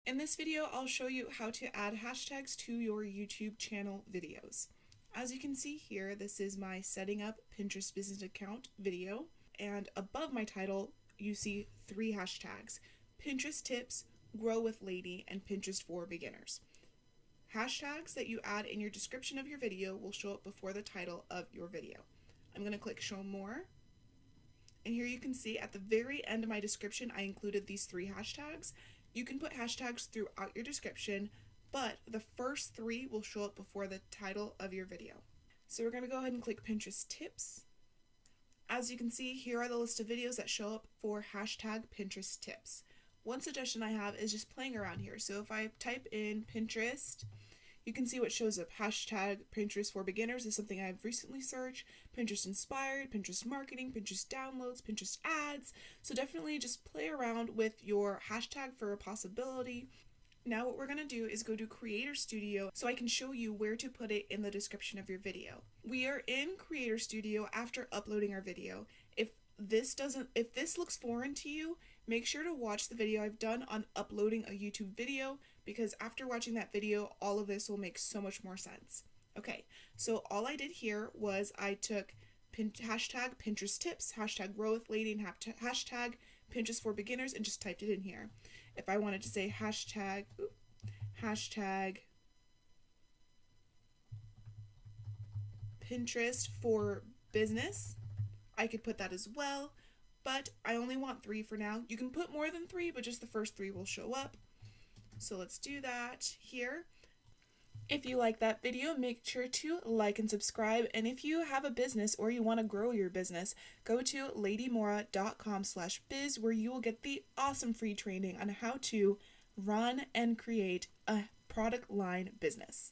In this video, I'll show you how to add hashtags to your YouTube channel videos. As you can see here, this is my setting up Pinterest business account video, and above my title, you see 3 hashtags: Pinterest tips, grow with lady, and Pinterest for beginners. Hashtags that you add in your description of your video will show up before the title of your video. I'm going to click show more. And here you can see at the very end of my description, I included these 3 hashtags. You can put hashtags throughout your description, but the first 3 will show up before the title of your video. So we're going to go ahead and click Pinterest tips. As you can see, here are the list of videos that show up for hashtag Pinterest tips. One suggestion I have is just playing around here. So if I type in Pinterest, you can see what shows up. Hashtag Pinterest for beginners is something I've recently searched. Pinterest inspired, Pinterest marketing, Pinterest downloads, Pinterest ads. So definitely just play around with your hashtag for a possibility. Now what we're going to do is go to Creator Studio so I can show you where to put it in the description of your video. We are in Creator Studio after uploading our video. If this looks foreign to you, make sure to watch the video I've done on uploading a YouTube video, because after watching that video, all of this will make so much more sense. Okay, so all I did here was I took hashtag Pinterest tips, hashtag grow with lady, and hashtag Pinterest for beginners, and just typed it in here. If I wanted to say hashtag Pinterest for business, I could put that as well, but I only want 3 for now. You can put more than 3, but just the first 3 will show up. So let's do that here. If you like that video, make sure to like and subscribe. And if you have a business or you want to grow your business, go to ladymora.com/biz, where you will get the awesome free training on how to run and create a product line business.